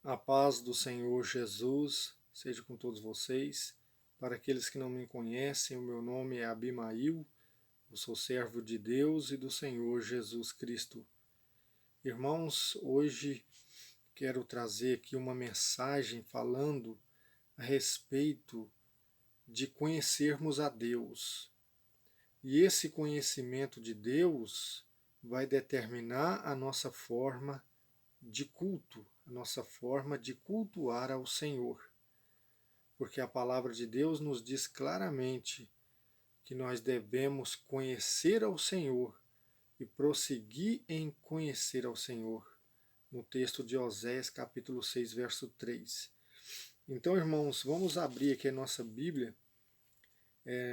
A paz do Senhor Jesus seja com todos vocês. Para aqueles que não me conhecem, o meu nome é Abimail, eu sou servo de Deus e do Senhor Jesus Cristo. Irmãos, hoje quero trazer aqui uma mensagem falando a respeito de conhecermos a Deus. E esse conhecimento de Deus vai determinar a nossa forma de culto, a nossa forma de cultuar ao Senhor. Porque a palavra de Deus nos diz claramente que nós devemos conhecer ao Senhor e prosseguir em conhecer ao Senhor, no texto de Oséias, capítulo 6, verso 3. Então, irmãos, vamos abrir aqui a nossa Bíblia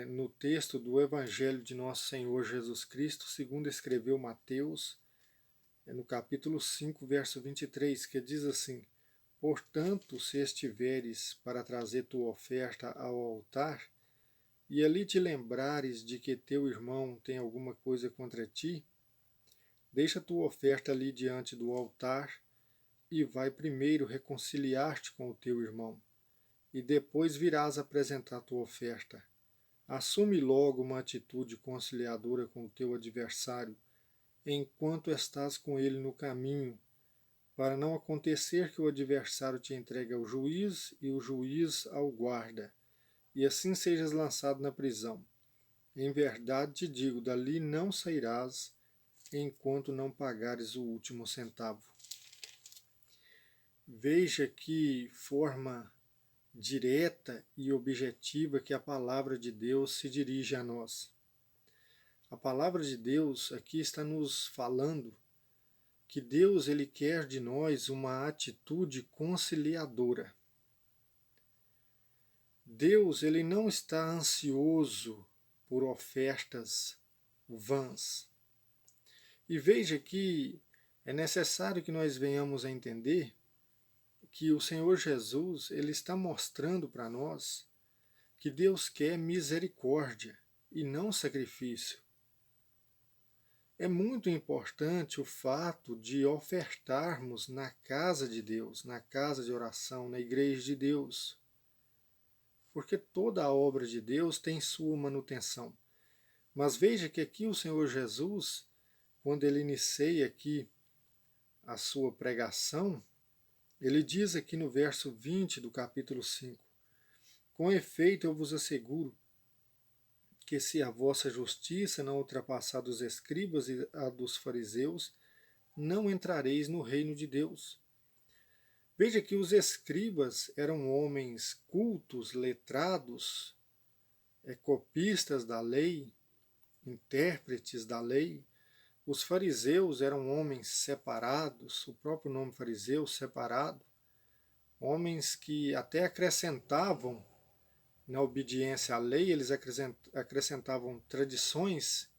no texto do Evangelho de nosso Senhor Jesus Cristo, segundo escreveu Mateus, no capítulo 5, verso 23, que diz assim: Portanto, se estiveres para trazer tua oferta ao altar, e ali te lembrares de que teu irmão tem alguma coisa contra ti, deixa tua oferta ali diante do altar e vai primeiro reconciliar-te com o teu irmão, e depois virás apresentar tua oferta. Assume logo uma atitude conciliadora com o teu adversário, enquanto estás com ele no caminho, para não acontecer que o adversário te entregue ao juiz e o juiz ao guarda, e assim sejas lançado na prisão. Em verdade te digo, dali não sairás, enquanto não pagares o último centavo. Veja que forma direta e objetiva que a palavra de Deus se dirige a nós. A palavra de Deus aqui está nos falando que Deus ele quer de nós uma atitude conciliadora. Deus ele não está ansioso por ofertas vãs. E veja que é necessário que nós venhamos a entender que o Senhor Jesus ele está mostrando para nós que Deus quer misericórdia e não sacrifício. É muito importante o fato de ofertarmos na casa de Deus, na casa de oração, na igreja de Deus. Porque toda a obra de Deus tem sua manutenção. Mas veja que aqui o Senhor Jesus, quando ele inicia aqui a sua pregação, ele diz aqui no verso 20 do capítulo 5, com efeito eu vos asseguro que se a vossa justiça não ultrapassar dos escribas e a dos fariseus, não entrareis no reino de Deus. Veja que os escribas eram homens cultos, letrados, copistas da lei, intérpretes da lei. Os fariseus eram homens separados, o próprio nome fariseu, separado, homens que até acrescentavam na obediência à lei, eles acrescentavam tradições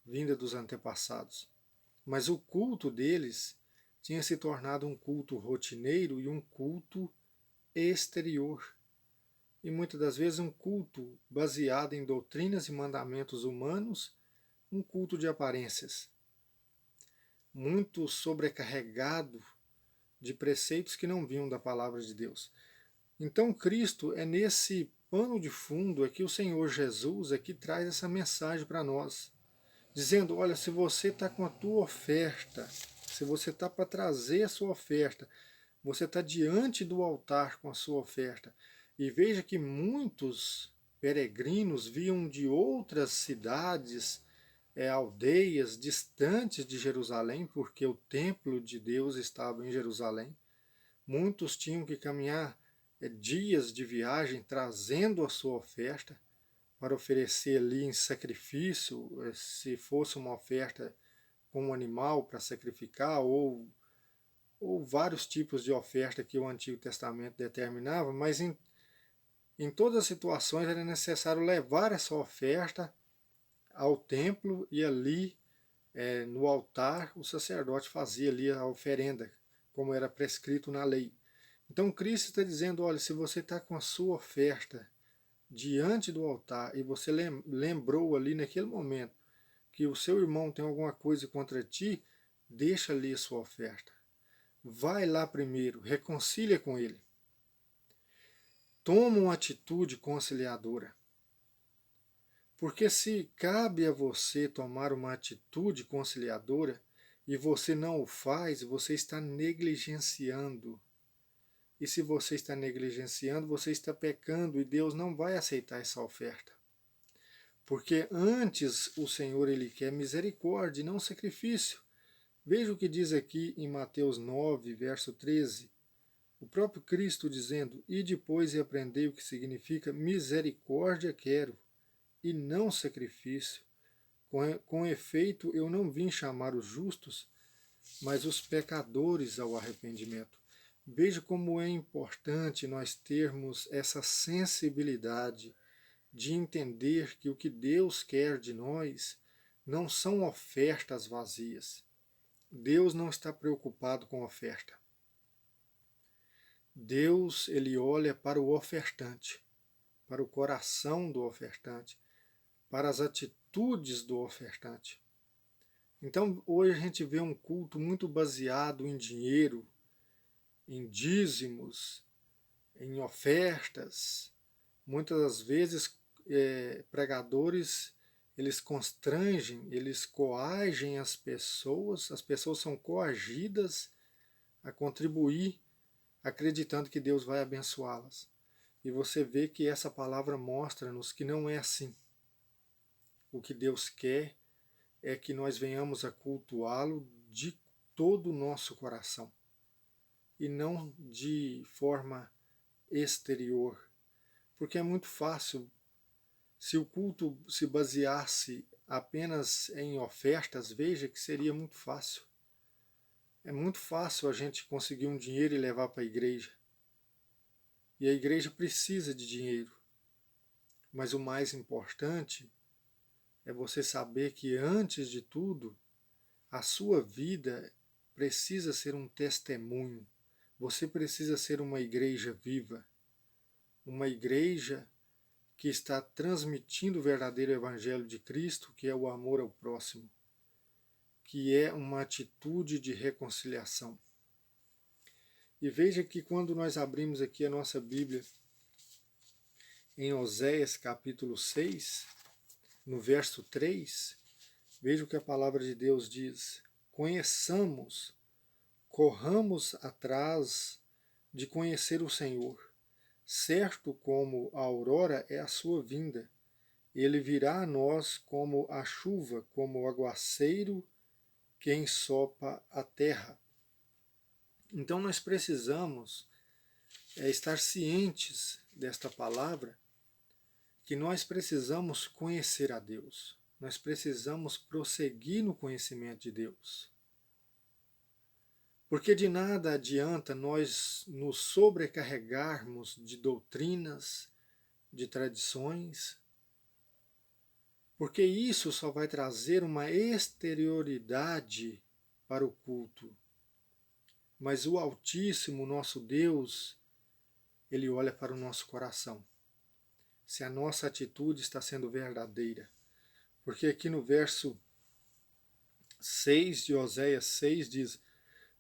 vindas dos antepassados. Mas o culto deles tinha se tornado um culto rotineiro e um culto exterior. E muitas das vezes um culto baseado em doutrinas e mandamentos humanos, um culto de aparências. Muito sobrecarregado de preceitos que não vinham da palavra de Deus. Então Cristo é nesse pano de fundo aqui o Senhor Jesus aqui traz essa mensagem para nós, dizendo, olha, se você está com a tua oferta, se você está para trazer a sua oferta, você está diante do altar com a sua oferta, e veja que muitos peregrinos vinham de outras cidades, aldeias distantes de Jerusalém, porque o templo de Deus estava em Jerusalém. Muitos tinham que caminhar dias de viagem trazendo a sua oferta para oferecer ali em sacrifício, se fosse uma oferta com um animal para sacrificar, ou vários tipos de oferta que o Antigo Testamento determinava, mas em todas as situações era necessário levar essa oferta ao templo e ali no altar o sacerdote fazia ali a oferenda, como era prescrito na lei. Então Cristo está dizendo, olha, se você está com a sua oferta diante do altar e você lembrou ali naquele momento que o seu irmão tem alguma coisa contra ti, deixa ali a sua oferta. vai lá primeiro, reconcilia com ele. Toma uma atitude conciliadora. Porque se cabe a você tomar uma atitude conciliadora e você não o faz, você está negligenciando. E se você está negligenciando, você está pecando e Deus não vai aceitar essa oferta. Porque antes o Senhor ele quer misericórdia e não sacrifício. Veja o que diz aqui em Mateus 9, verso 13. O próprio Cristo dizendo: "E depois e aprendei o que significa misericórdia quero, e não sacrifício. Com efeito, eu não vim chamar os justos, mas os pecadores ao arrependimento." Veja como é importante nós termos essa sensibilidade de entender que o que Deus quer de nós não são ofertas vazias. Deus não está preocupado com oferta. Deus, ele olha para o ofertante, para o coração do ofertante, para as atitudes do ofertante. Então, hoje a gente vê um culto muito baseado em dinheiro, em dízimos, em ofertas. Muitas das vezes, pregadores, eles constrangem, eles coagem as pessoas são coagidas a contribuir, acreditando que Deus vai abençoá-las. E você vê que essa palavra mostra-nos que não é assim. O que Deus quer é que nós venhamos a cultuá-lo de todo o nosso coração e não de forma exterior. Porque é muito fácil, se o culto se baseasse apenas em ofertas, veja que seria muito fácil. É muito fácil a gente conseguir um dinheiro e levar para a igreja. E a igreja precisa de dinheiro. Mas o mais importante é você saber que, antes de tudo, a sua vida precisa ser um testemunho. Você precisa ser uma igreja viva. Uma igreja que está transmitindo o verdadeiro evangelho de Cristo, que é o amor ao próximo, que é uma atitude de reconciliação. E veja que quando nós abrimos aqui a nossa Bíblia, em Oséias capítulo 6, no verso 3, veja o que a palavra de Deus diz: "Conheçamos, corramos atrás de conhecer o Senhor. Certo como a aurora é a sua vinda, ele virá a nós como a chuva, como o aguaceiro que ensopa a terra." Então nós precisamos estar cientes desta palavra, que nós precisamos conhecer a Deus. Nós precisamos prosseguir no conhecimento de Deus. Porque de nada adianta nós nos sobrecarregarmos de doutrinas, de tradições, porque isso só vai trazer uma exterioridade para o culto. Mas o Altíssimo, nosso Deus, ele olha para o nosso coração. Se a nossa atitude está sendo verdadeira. Porque aqui no verso 6 de Oséias 6 diz: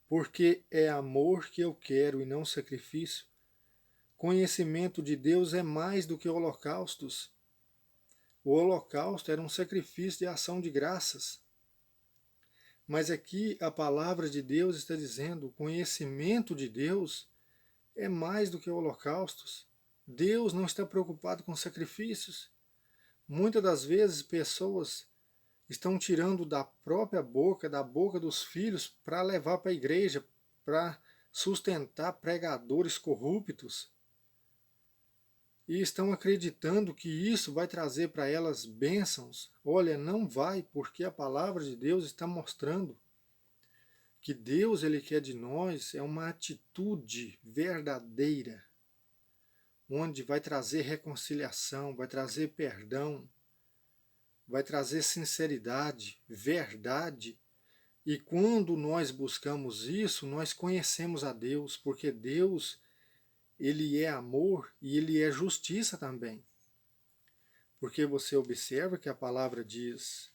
"Porque é amor que eu quero e não sacrifício. Conhecimento de Deus é mais do que holocaustos." O holocausto era um sacrifício de ação de graças. Mas aqui a palavra de Deus está dizendo: o conhecimento de Deus é mais do que holocaustos. Deus não está preocupado com sacrifícios. Muitas das vezes pessoas estão tirando da própria boca, da boca dos filhos, para levar para a igreja, para sustentar pregadores corruptos. E estão acreditando que isso vai trazer para elas bênçãos. Olha, não vai, porque a palavra de Deus está mostrando que Deus, ele quer de nós uma atitude verdadeira, onde vai trazer reconciliação, vai trazer perdão, vai trazer sinceridade, verdade. E quando nós buscamos isso, nós conhecemos a Deus, porque Deus, ele é amor e ele é justiça também. Porque você observa que a palavra diz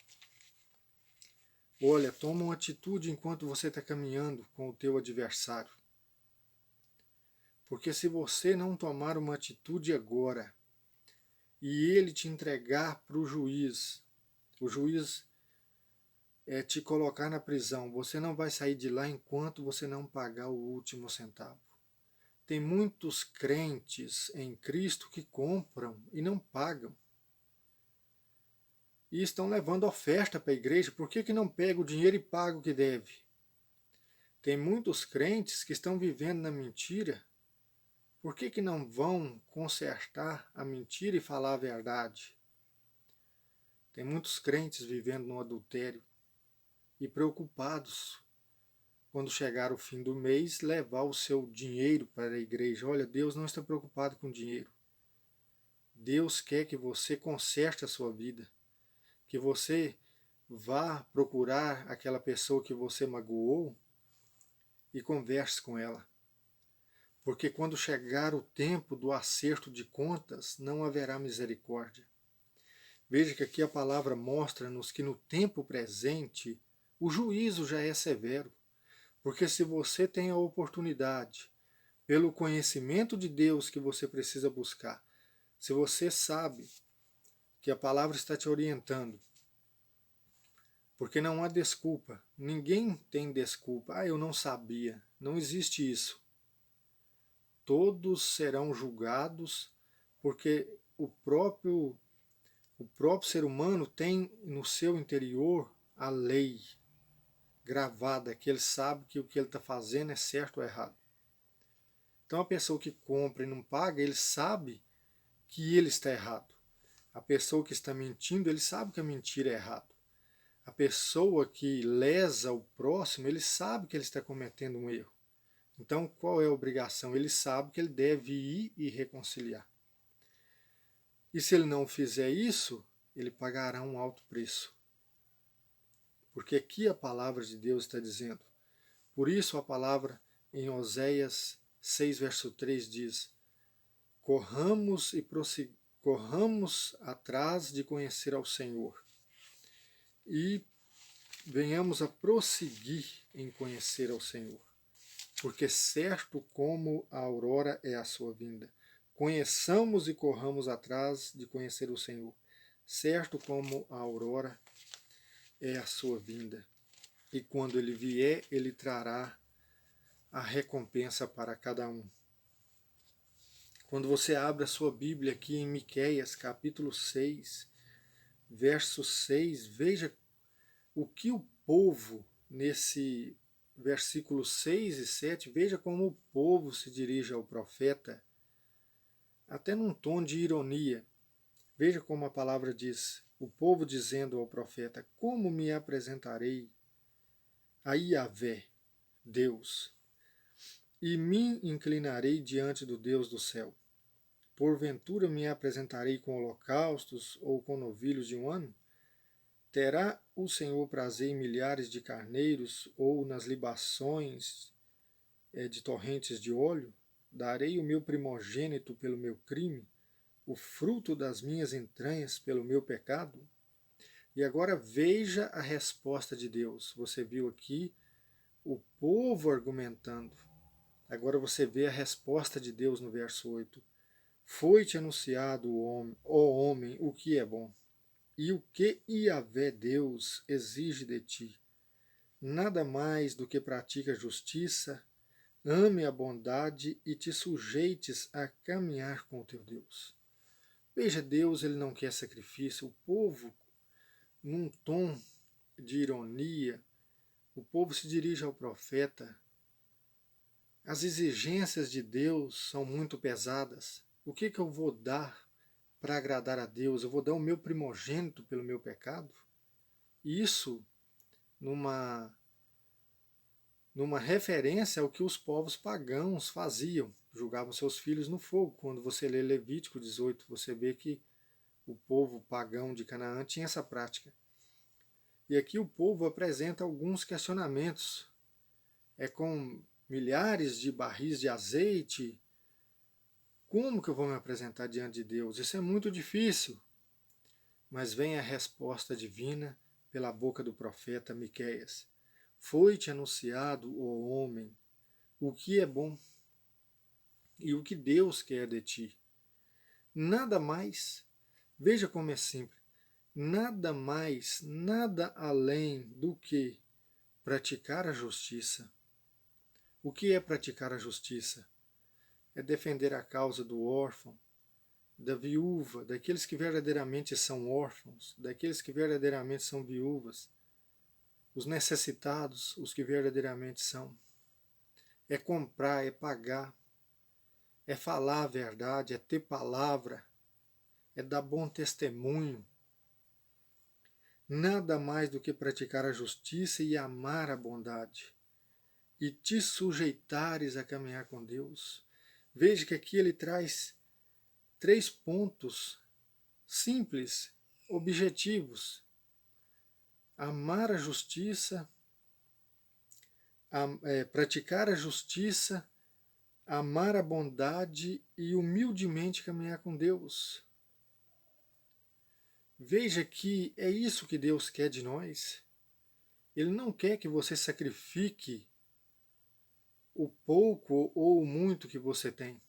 Olha, toma uma atitude enquanto você está caminhando com o teu adversário. Porque se você não tomar uma atitude agora e ele te entregar para o juiz te colocar na prisão, você não vai sair de lá enquanto você não pagar o último centavo. Tem muitos crentes em Cristo que compram e não pagam. E estão levando oferta para a igreja, por que não pega o dinheiro e paga o que deve? Tem muitos crentes que estão vivendo na mentira, por que não vão consertar a mentira e falar a verdade? Tem muitos crentes vivendo no adultério e preocupados, quando chegar o fim do mês, levar o seu dinheiro para a igreja. Olha, Deus não está preocupado com dinheiro. Deus quer que você conserte a sua vida, que você vá procurar aquela pessoa que você magoou e converse com ela. Porque quando chegar o tempo do acerto de contas, não haverá misericórdia. Veja que aqui a palavra mostra-nos que no tempo presente o juízo já é severo. Porque se você tem a oportunidade, pelo conhecimento de Deus que você precisa buscar, se você sabe que a palavra está te orientando, porque não há desculpa, ninguém tem desculpa. Eu não sabia, não existe isso. Todos serão julgados, porque o próprio ser humano tem no seu interior a lei gravada, que ele sabe que o que ele está fazendo é certo ou errado. Então a pessoa que compra e não paga, ele sabe que ele está errado. A pessoa que está mentindo, ele sabe que a mentira é errado. A pessoa que lesa o próximo, ele sabe que ele está cometendo um erro. Então qual é a obrigação? Ele sabe que ele deve ir e reconciliar. E se ele não fizer isso, ele pagará um alto preço. Porque aqui a palavra de Deus está dizendo. Por isso a palavra em Oséias 6, verso 3 diz: corramos corramos atrás de conhecer ao Senhor e venhamos a prosseguir em conhecer ao Senhor, porque certo como a aurora é a sua vinda. Conheçamos e corramos atrás de conhecer o Senhor, certo como a aurora é a sua vinda. E quando ele vier, ele trará a recompensa para cada um. Quando você abre a sua Bíblia aqui em Miqueias, capítulo 6, verso 6, veja o que o povo, nesse versículo 6 e 7, veja como o povo se dirige ao profeta, até num tom de ironia. Veja como a palavra diz, o povo dizendo ao profeta: como me apresentarei a Yahvé, Deus, e me inclinarei diante do Deus do céu? Porventura me apresentarei com holocaustos ou com novilhos de um ano? Terá o Senhor prazer em milhares de carneiros ou nas libações de torrentes de óleo? Darei o meu primogênito pelo meu crime, o fruto das minhas entranhas pelo meu pecado? E agora veja a resposta de Deus. Você viu aqui o povo argumentando. Agora você vê a resposta de Deus no verso 8. Foi-te anunciado, ó homem, o que é bom, e o que Yahvé Deus exige de ti. Nada mais do que pratica a justiça, ame a bondade e te sujeites a caminhar com o teu Deus. Veja, Deus ele não quer sacrifício. O povo, num tom de ironia, o povo se dirige ao profeta. As exigências de Deus são muito pesadas. O que eu vou dar para agradar a Deus? Eu vou dar o meu primogênito pelo meu pecado? Isso numa referência ao que os povos pagãos faziam. Julgavam seus filhos no fogo. Quando você lê Levítico 18, você vê que o povo pagão de Canaã tinha essa prática. E aqui o povo apresenta alguns questionamentos. É com milhares de barris de azeite. Como que eu vou me apresentar diante de Deus? Isso é muito difícil. Mas vem a resposta divina pela boca do profeta Miqueias: foi-te anunciado, ó homem, o que é bom e o que Deus quer de ti. Nada mais, veja como é simples, nada mais, nada além do que praticar a justiça. O que é praticar a justiça? É defender a causa do órfão, da viúva, daqueles que verdadeiramente são órfãos, daqueles que verdadeiramente são viúvas, os necessitados, os que verdadeiramente são. É comprar, é pagar, é falar a verdade, é ter palavra, é dar bom testemunho. Nada mais do que praticar a justiça e amar a bondade, e te sujeitares a caminhar com Deus. Veja que aqui ele traz 3 pontos simples, objetivos: amar a justiça, praticar a justiça, amar a bondade e humildemente caminhar com Deus. Veja que é isso que Deus quer de nós. Ele não quer que você sacrifique o pouco ou o muito que você tem.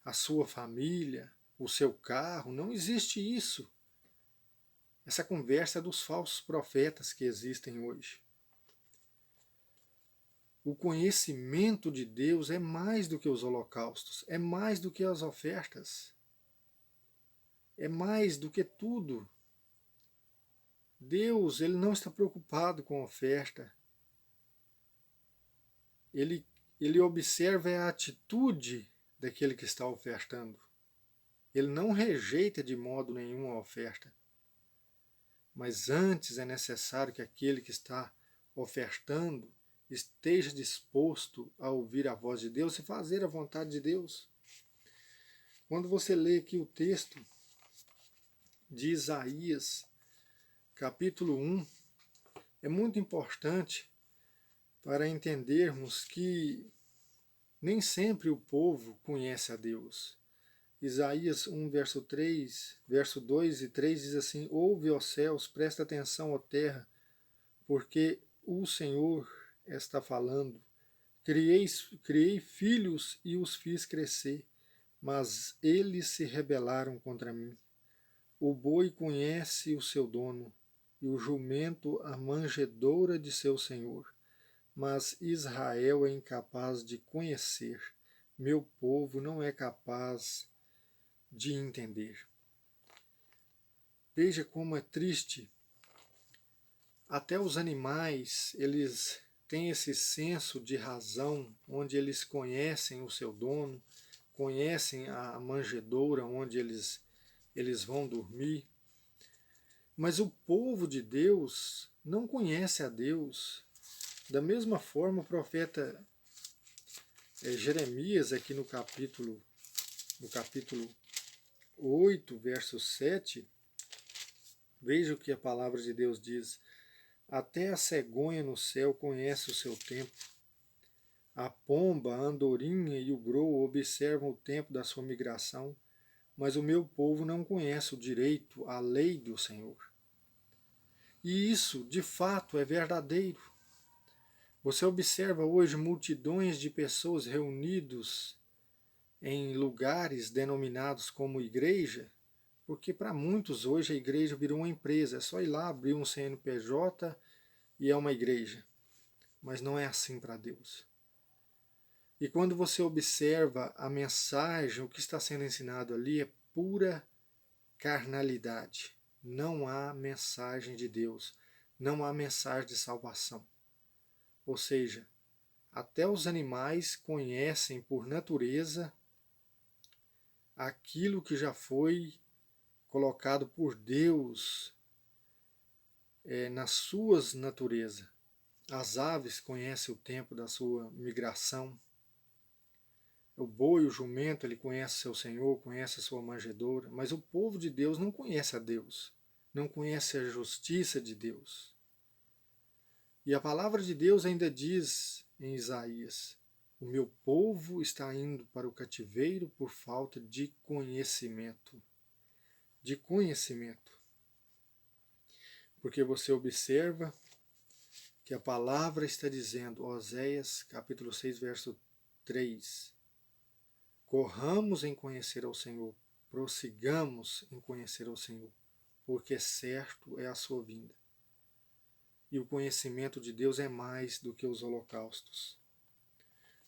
A sua família, o seu carro, não existe isso. Essa conversa é dos falsos profetas que existem hoje. O conhecimento de Deus é mais do que os holocaustos, é mais do que as ofertas, é mais do que tudo. Deus, ele não está preocupado com a oferta. Ele observa a atitude daquele que está ofertando. Ele não rejeita de modo nenhum a oferta. Mas antes é necessário que aquele que está ofertando esteja disposto a ouvir a voz de Deus e fazer a vontade de Deus. Quando você lê aqui o texto de Isaías, capítulo 1, é muito importante para entendermos que nem sempre o povo conhece a Deus. Isaías 1, verso 3, verso 2 e 3 diz assim: ouve, ó céus, presta atenção, ó terra, porque o Senhor está falando. Criei filhos e os fiz crescer, mas eles se rebelaram contra mim. O boi conhece o seu dono, e o jumento a manjedoura de seu senhor. Mas Israel é incapaz de conhecer, meu povo não é capaz de entender. Veja como é triste. Até os animais, eles têm esse senso de razão, onde eles conhecem o seu dono, conhecem a manjedoura onde eles vão dormir. Mas o povo de Deus não conhece a Deus. Da mesma forma, o profeta Jeremias, aqui no capítulo 8, verso 7, veja o que a palavra de Deus diz: até a cegonha no céu conhece o seu tempo. A pomba, a andorinha e o grou observam o tempo da sua migração, mas o meu povo não conhece o direito, a lei do Senhor. E isso, de fato, é verdadeiro. Você observa hoje multidões de pessoas reunidos em lugares denominados como igreja, porque para muitos hoje a igreja virou uma empresa, é só ir lá abrir um CNPJ e é uma igreja. Mas não é assim para Deus. E quando você observa a mensagem, o que está sendo ensinado ali é pura carnalidade. Não há mensagem de Deus, não há mensagem de salvação. Ou seja, até os animais conhecem por natureza aquilo que já foi colocado por Deus nas suas naturezas. As aves conhecem o tempo da sua migração. O boi, o jumento, ele conhece seu Senhor, conhece a sua manjedoura, mas o povo de Deus não conhece a Deus, não conhece a justiça de Deus. E a palavra de Deus ainda diz em Isaías: o meu povo está indo para o cativeiro por falta de conhecimento. De conhecimento. Porque você observa que a palavra está dizendo, Oséias capítulo 6, verso 3, corramos em conhecer ao Senhor, prossigamos em conhecer ao Senhor, porque certo é a sua vinda. E o conhecimento de Deus é mais do que os holocaustos.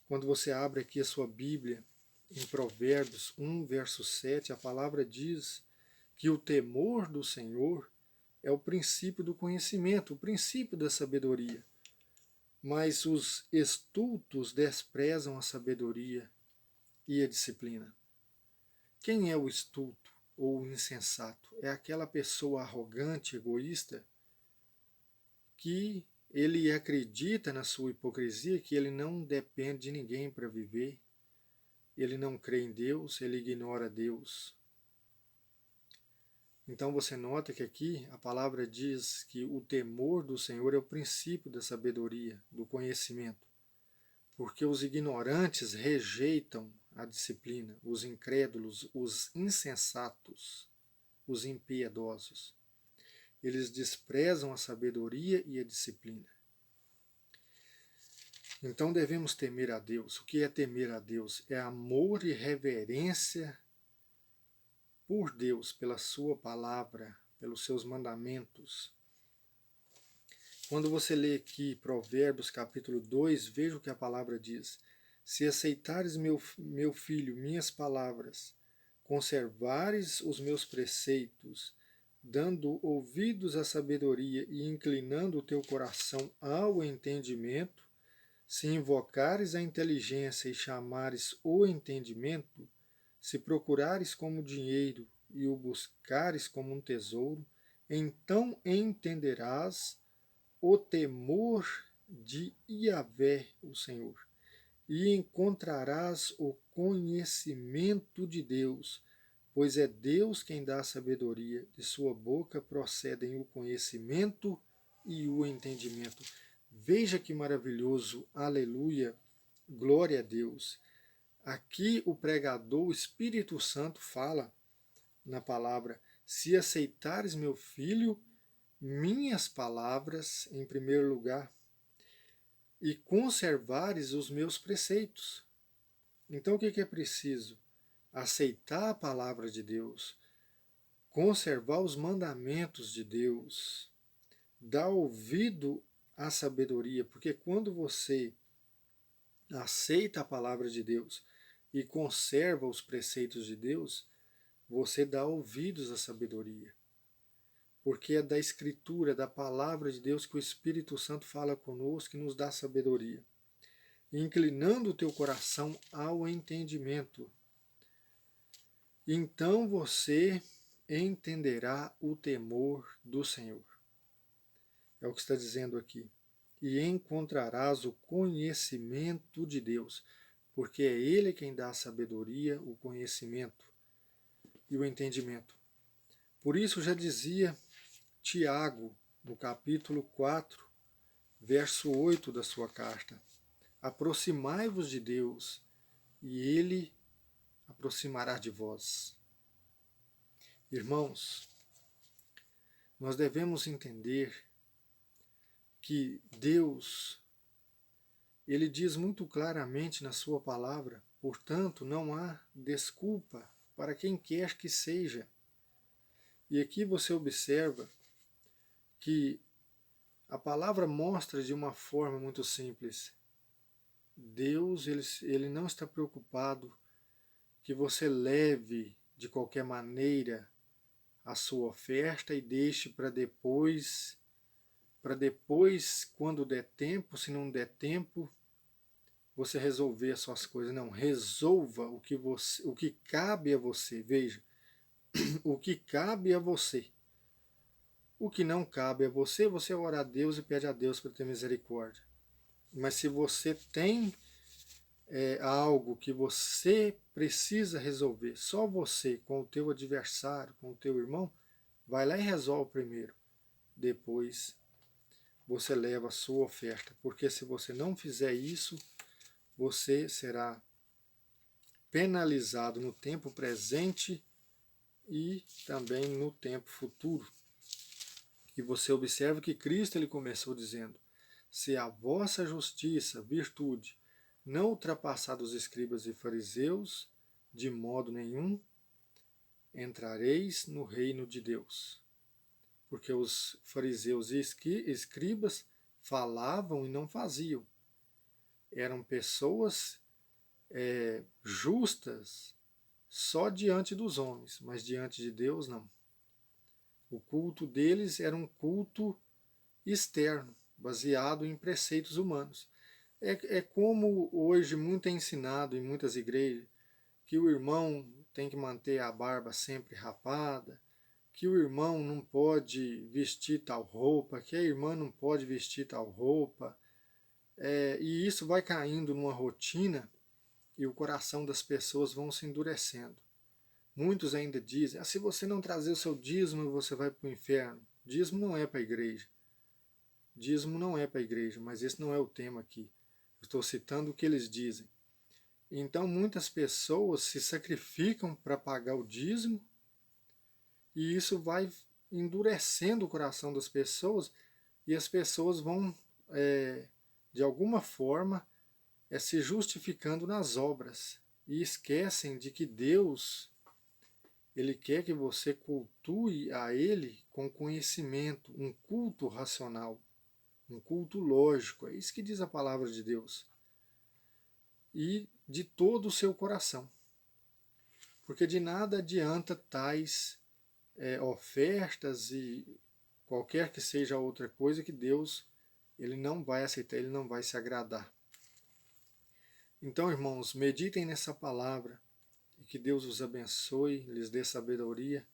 Quando você abre aqui a sua Bíblia, em Provérbios 1, verso 7, a palavra diz que o temor do Senhor é o princípio do conhecimento, o princípio da sabedoria. Mas os estultos desprezam a sabedoria e a disciplina. Quem é o estulto ou o insensato? É aquela pessoa arrogante, egoísta, que ele acredita na sua hipocrisia, que ele não depende de ninguém para viver, ele não crê em Deus, ele ignora Deus. Então você nota que aqui a palavra diz que o temor do Senhor é o princípio da sabedoria, do conhecimento, porque os ignorantes rejeitam a disciplina, os incrédulos, os insensatos, os impiedosos. Eles desprezam a sabedoria e a disciplina. Então devemos temer a Deus. O que é temer a Deus? É amor e reverência por Deus, pela sua palavra, pelos seus mandamentos. Quando você lê aqui Provérbios capítulo 2, veja o que a palavra diz. Se aceitares, meu filho, minhas palavras, conservares os meus preceitos, dando ouvidos à sabedoria e inclinando o teu coração ao entendimento, se invocares a inteligência e chamares o entendimento, se procurares como dinheiro e o buscares como um tesouro, então entenderás o temor de Yahvé, o Senhor, e encontrarás o conhecimento de Deus, pois é Deus quem dá a sabedoria, de sua boca procedem o conhecimento e o entendimento. Veja que maravilhoso, aleluia, glória a Deus. Aqui o pregador, o Espírito Santo, fala na palavra: se aceitares, meu filho, minhas palavras, em primeiro lugar, e conservares os meus preceitos. Então o que é preciso? Aceitar a palavra de Deus, conservar os mandamentos de Deus, dar ouvido à sabedoria, porque quando você aceita a palavra de Deus e conserva os preceitos de Deus, você dá ouvidos à sabedoria. Porque é da Escritura, da palavra de Deus, que o Espírito Santo fala conosco e nos dá sabedoria. Inclinando o teu coração ao entendimento. Então você entenderá o temor do Senhor. É o que está dizendo aqui. E encontrarás o conhecimento de Deus, porque é Ele quem dá a sabedoria, o conhecimento e o entendimento. Por isso já dizia Tiago, no capítulo 4, verso 8 da sua carta: aproximai-vos de Deus, e Ele aproximará de vós. Irmãos, nós devemos entender que Deus, Ele diz muito claramente na sua palavra, portanto, não há desculpa para quem quer que seja. E aqui você observa que a palavra mostra de uma forma muito simples. Deus, ele não está preocupado que você leve de qualquer maneira a sua oferta e deixe para depois, quando der tempo, se não der tempo, você resolver as suas coisas. Não, resolva o que cabe a você. Veja, o que cabe a você. O que não cabe a você, você ora a Deus e pede a Deus para ter misericórdia. Mas se você tem algo que você precisa resolver, só você, com o teu adversário, com o teu irmão, vai lá e resolve primeiro. Depois você leva a sua oferta. Porque se você não fizer isso, você será penalizado no tempo presente e também no tempo futuro. E você observa que Cristo ele começou dizendo: se a vossa justiça, virtude, não ultrapassar dos escribas e fariseus, de modo nenhum entrareis no reino de Deus. Porque os fariseus e escribas falavam e não faziam. Eram pessoas justas só diante dos homens, mas diante de Deus não. O culto deles era um culto externo, baseado em preceitos humanos. É como hoje muito é ensinado em muitas igrejas, que o irmão tem que manter a barba sempre rapada, que o irmão não pode vestir tal roupa, que a irmã não pode vestir tal roupa. E isso vai caindo numa rotina e o coração das pessoas vão se endurecendo. Muitos ainda dizem, se você não trazer o seu dízimo, você vai para o inferno. Dízimo não é para a igreja. Dízimo não é para a igreja, mas esse não é o tema aqui. Eu estou citando o que eles dizem. Então, muitas pessoas se sacrificam para pagar o dízimo e isso vai endurecendo o coração das pessoas e as pessoas vão, de alguma forma, se justificando nas obras e esquecem de que Deus ele quer que você cultue a Ele com conhecimento, um culto racional, um culto lógico. É isso que diz a palavra de Deus. E de todo o seu coração. Porque de nada adianta tais ofertas e qualquer que seja outra coisa que Deus ele não vai aceitar, ele não vai se agradar. Então, irmãos, meditem nessa palavra e que Deus os abençoe, lhes dê sabedoria,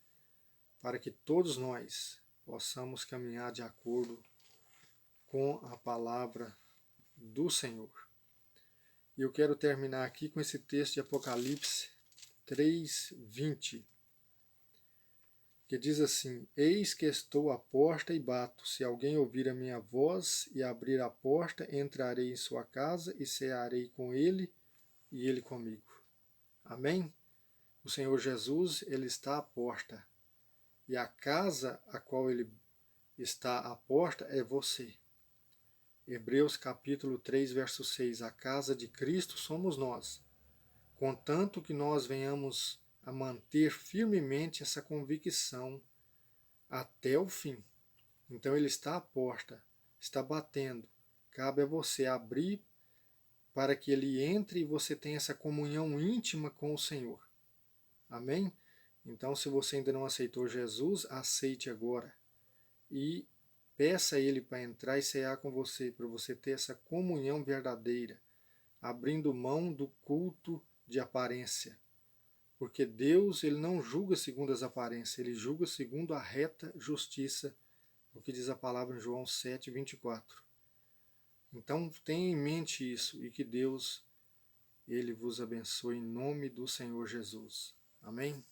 para que todos nós possamos caminhar de acordo com a palavra do Senhor. E eu quero terminar aqui com esse texto de Apocalipse 3:20, que diz assim: eis que estou à porta e bato, se alguém ouvir a minha voz e abrir a porta, entrarei em sua casa e cearei com ele e ele comigo. Amém? O Senhor Jesus, ele está à porta. E a casa a qual ele está à porta é você. Hebreus capítulo 3, verso 6. A casa de Cristo somos nós, contanto que nós venhamos a manter firmemente essa convicção até o fim. Então ele está à porta, está batendo. Cabe a você abrir para que ele entre e você tenha essa comunhão íntima com o Senhor. Amém? Então, se você ainda não aceitou Jesus, aceite agora. E peça a Ele para entrar e cear com você, para você ter essa comunhão verdadeira, abrindo mão do culto de aparência. Porque Deus ele não julga segundo as aparências, Ele julga segundo a reta justiça, o que diz a palavra em João 7:24. Então tenha em mente isso e que Deus ele vos abençoe em nome do Senhor Jesus. Amém?